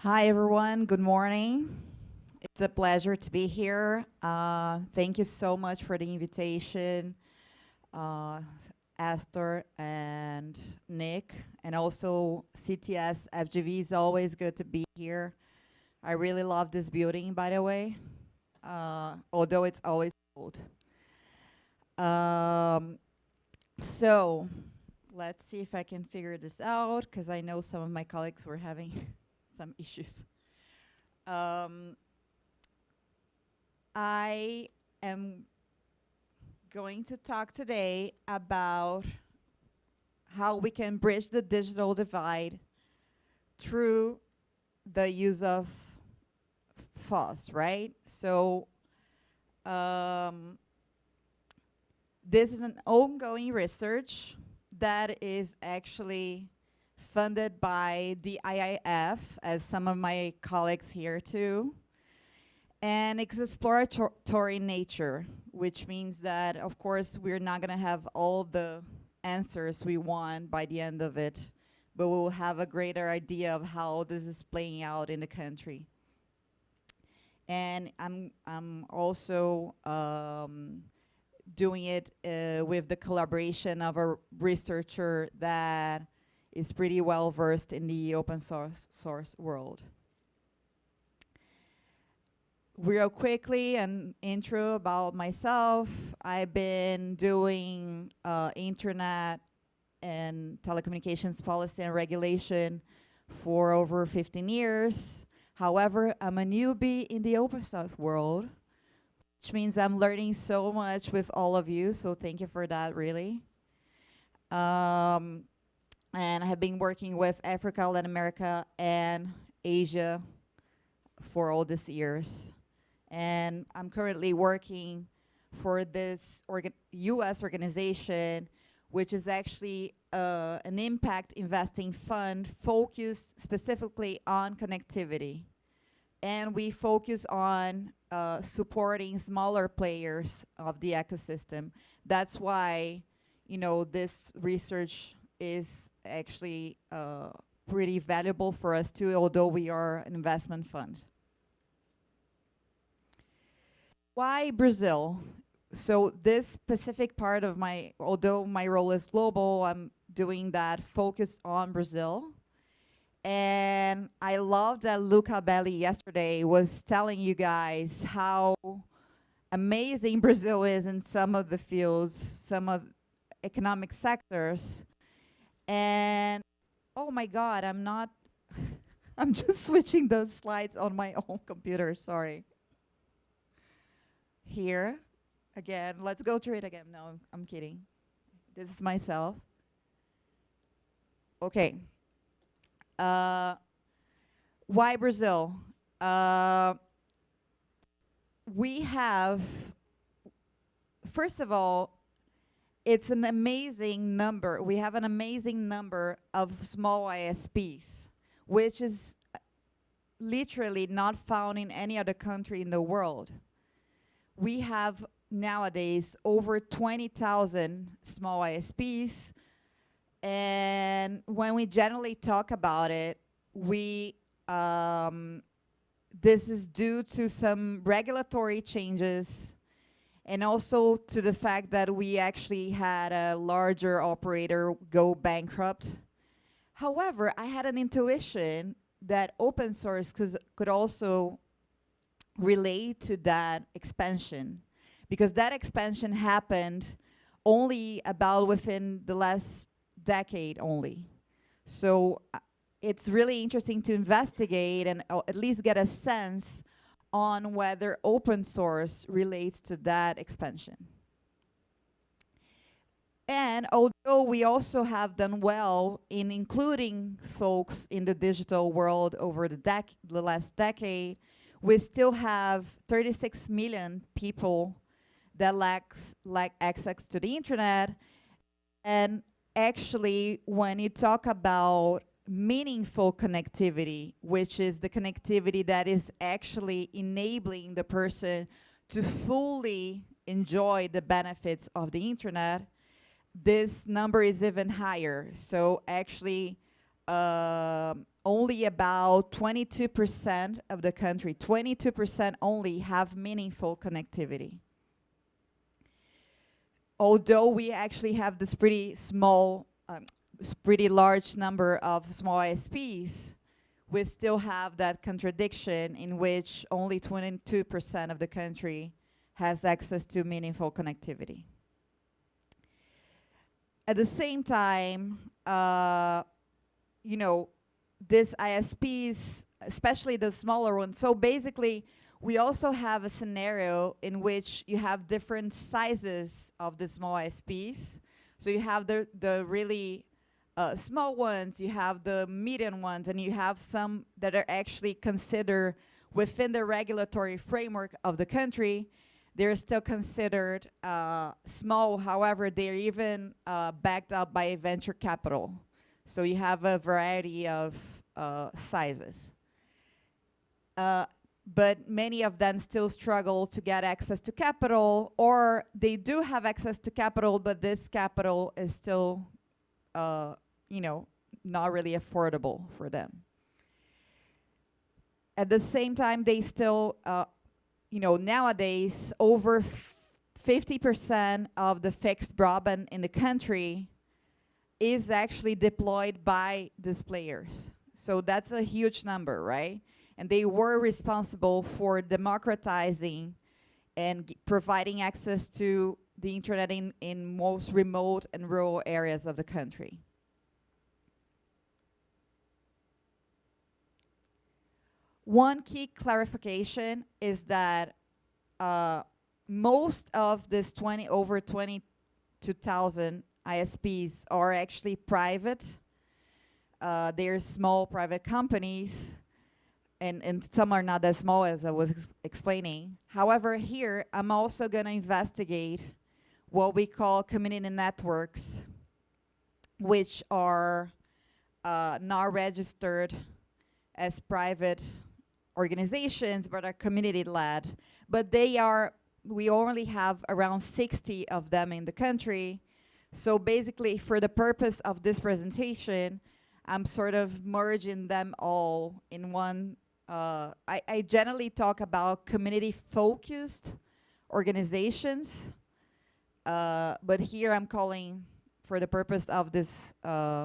Hi, everyone. Good morning. It's a pleasure to be here. Thank you so much for the invitation, uh, Astor and Nick, and also CTS FGV is always good to be here. I really love this building, by the way, although it's always cold. Um, so let's see if I can figure this out, because I know some of my colleagues were having some issues. Um, I am going to talk today about how we can bridge the digital divide through the use of FOSS, right? So this is an ongoing research that is actually funded by the IIF, as some of my colleagues here too. And it's exploratory in nature, which means that, of course, we're not going to have all the answers we want by the end of it, but we'll have a greater idea of how this is playing out in the country. And I'm also doing it with the collaboration of a researcher that is pretty well versed in the open source world. Real quickly, an intro about myself. I've been doing internet and telecommunications policy and regulation for over 15 years. However, I'm a newbie in the open source world, which means I'm learning so much with all of you, so thank you for that, really. And I have been working with Africa, Latin America, and Asia for all these years. And I'm currently working for this US organization, which is actually an impact investing fund focused specifically on connectivity. And we focus on supporting smaller players of the ecosystem. That's why, this research is actually pretty valuable for us too, although we are an investment fund. Why Brazil? So this specific part of although my role is global, I'm doing that focused on Brazil. And I love that Luca Belli yesterday was telling you guys how amazing Brazil is in some of the fields, some of economic sectors. And oh my God, I'm just switching the slides on my own computer, sorry. Here, again, let's go through it again. No, I'm kidding. This is myself. Okay. Why Brazil? We have, first of all, it's an amazing number. We have an amazing number of small ISPs, which is literally not found in any other country in the world. We have nowadays over 20,000 small ISPs, and when we generally talk about it, this is due to some regulatory changes and also to the fact that we actually had a larger operator go bankrupt. However, I had an intuition that open source could also relate to that expansion, because that expansion happened only about within the last decade only. So it's really interesting to investigate and at least get a sense on whether open source relates to that expansion. And although we also have done well in including folks in the digital world over the last decade, we still have 36 million people that lack access to the internet. And actually, when you talk about meaningful connectivity, which is the connectivity that is actually enabling the person to fully enjoy the benefits of the internet, this number is even higher. So actually, only only about 22% of the country, 22% only have meaningful connectivity. Although we actually have this pretty small, pretty large number of small ISPs, we still have that contradiction in which only 22% of the country has access to meaningful connectivity. At the same time, you know, these ISPs, especially the smaller ones, so basically we also have a scenario in which you have different sizes of the small ISPs. So you have the really small ones, you have the medium ones, and you have some that are actually considered within the regulatory framework of the country. They're still considered small, however, they're even backed up by venture capital. So you have a variety of sizes. But many of them still struggle to get access to capital, or they do have access to capital, but this capital is still, you know, not really affordable for them. At the same time, they still, you know, nowadays, over 50% of the fixed broadband in the country is actually deployed by these players. So that's a huge number, right? And they were responsible for democratizing and providing access to the internet in most remote and rural areas of the country. One key clarification is that most of this over 22,000 ISPs are actually private. They're small private companies, and some are not as small as I was explaining. However, here I'm also going to investigate what we call community networks, which are not registered as private organizations, but are community-led. But we only have around 60 of them in the country. So basically, for the purpose of this presentation, I'm sort of merging them all in one. I generally talk about community-focused organizations, but here I'm calling, for the purpose of this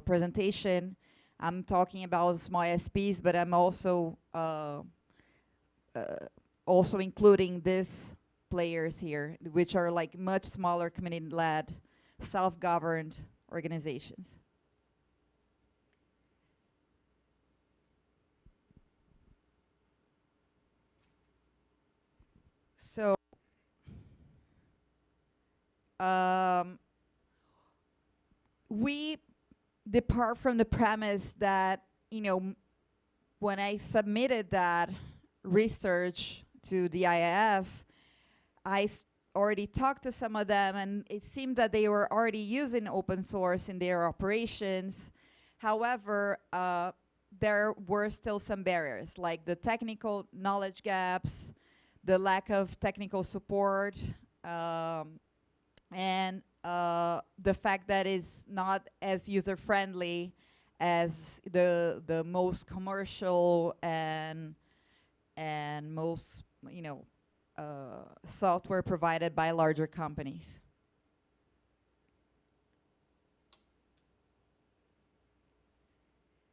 presentation, I'm talking about small ISPs, but I'm also including these players here, which are like much smaller community-led, self-governed organizations. So we depart from the premise that, you know, when I submitted that research to the IIF, I already talked to some of them, and it seemed that they were already using open source in their operations. However, there were still some barriers, like the technical knowledge gaps, the lack of technical support, and the fact that it's not as user-friendly as the most commercial and most, you know, software provided by larger companies.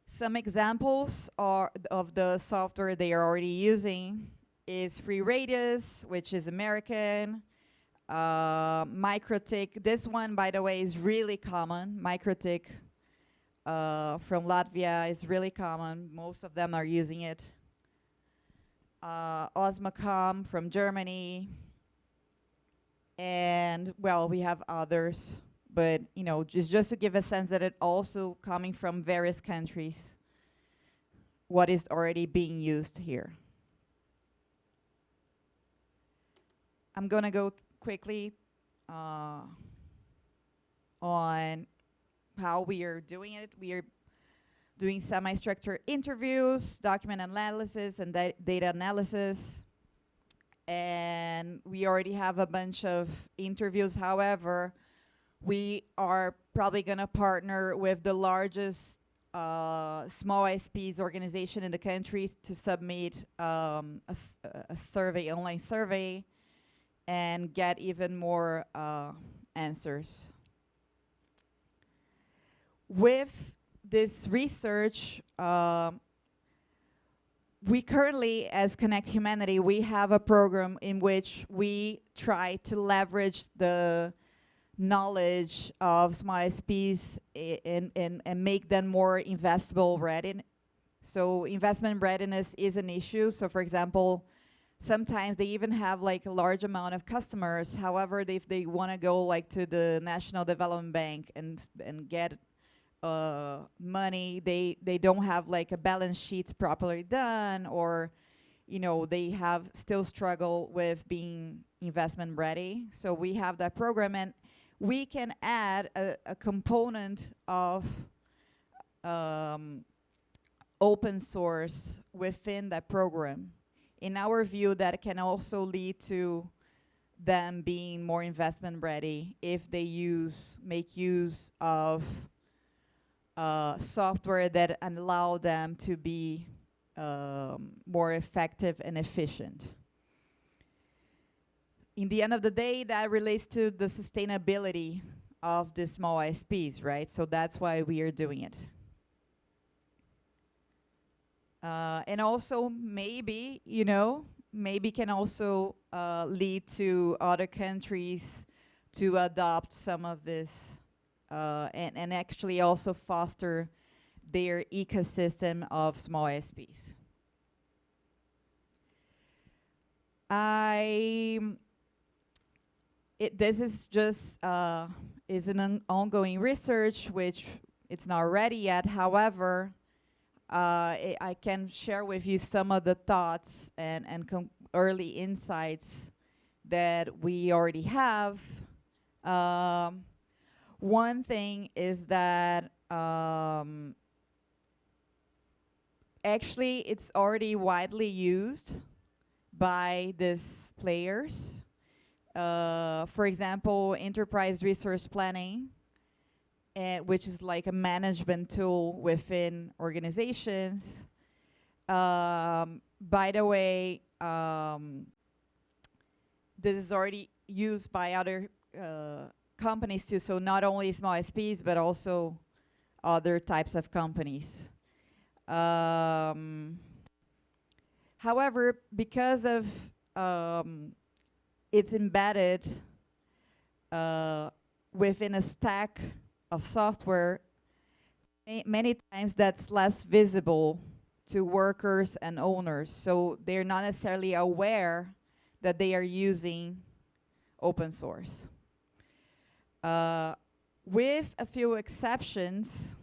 Some examples of the software they are already using is Free Radius, which is American. MikroTik, this one, by the way, is really common. MikroTik from Latvia is really common. Most of them are using it. Osmocom from Germany. And, well, we have others. But, you know, just to give a sense that it also coming from various countries, what is already being used here. I'm going to go quickly on how we are doing it. We are doing semi-structured interviews, document analysis, and data analysis. And we already have a bunch of interviews. However, we are probably going to partner with the largest small ISPs organization in the country to submit a survey, online survey, and get even more answers. With this research, we currently, as Connect Humanity, we have a program in which we try to leverage the knowledge of small ISPs and make them more investable ready. So investment readiness is an issue. So for example, sometimes they even have like a large amount of customers. However, if they want to go like to the National Development Bank and get money, they don't have like a balance sheet properly done, or they have still struggle with being investment ready. So we have that program, and we can add a component of open source within that program. In our view, that can also lead to them being more investment ready if they make use of software that allow them to be more effective and efficient. In the end of the day, that relates to the sustainability of the small ISPs, right? So that's why we are doing it. And also maybe, maybe can also lead to other countries to adopt some of this and actually also foster their ecosystem of small ISPs. This is just is an ongoing research, which it's not ready yet. However, I can share with you some of the thoughts and early insights that we already have. One thing is that actually it's already widely used by these players. For example, enterprise resource planning, which is like a management tool within organizations. By the way, this is already used by other companies too, so not only small ISPs, but also other types of companies. However, because of it's embedded within a stack of software, many times that's less visible to workers and owners. So they're not necessarily aware that they are using open source. With a few exceptions,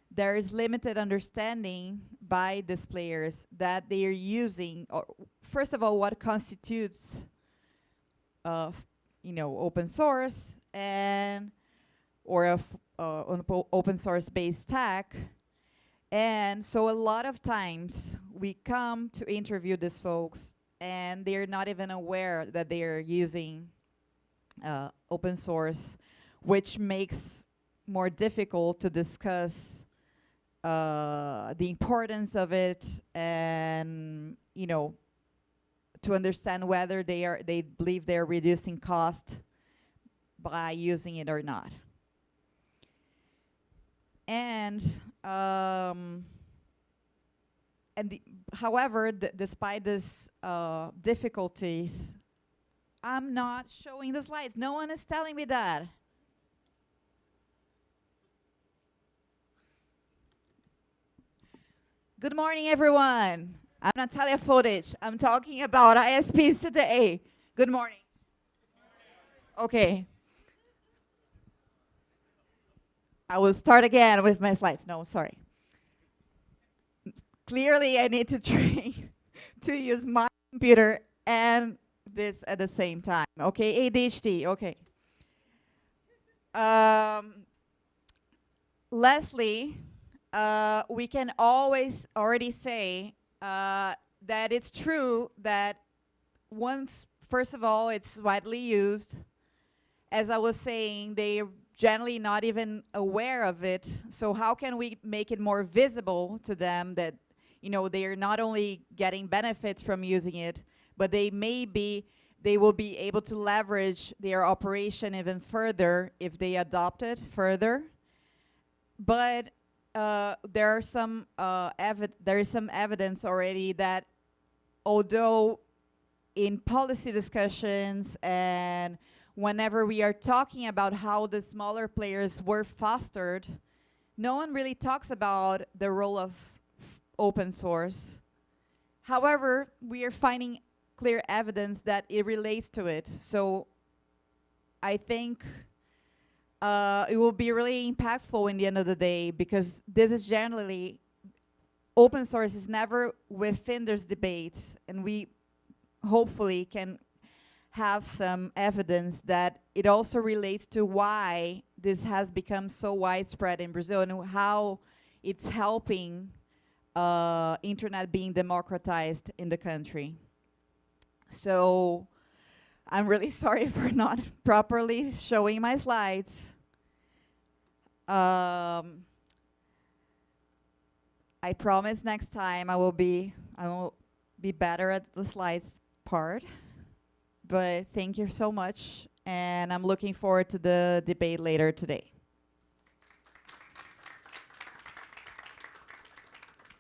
there is limited understanding by these players that they are using, first of all, what constitutes open source or an open source based stack. And so a lot of times we come to interview these folks and they're not even aware that they are using open source, which makes more difficult to discuss the importance of it, and to understand whether they believe they're reducing cost by using it or not. And however, despite this difficulties, I'm not showing the slides. No one is telling me that. Good morning, everyone. I'm Nathalia Foditsch. I'm talking about ISPs today. Good morning. Okay. I will start again with my slides. No, sorry. Clearly, I need to train to use my computer and this at the same time. Okay, ADHD. Okay. Lastly, we can always already say that it's true that first of all, it's widely used. As I was saying, they generally not even aware of it. So how can we make it more visible to them that, they are not only getting benefits from using it, but they will be able to leverage their operation even further if they adopt it further. But there is some evidence already that although in policy discussions and whenever we are talking about how the smaller players were fostered, no one really talks about the role of open source. However, we are finding clear evidence that it relates to it. So I think it will be really impactful in the end of the day, because this is generally, open source is never within those debates, and we hopefully can have some evidence that it also relates to why this has become so widespread in Brazil and how it's helping internet being democratized in the country. So I'm really sorry for not properly showing my slides. I promise next time I will be better at the slides part. But thank you so much, and I'm looking forward to the debate later today.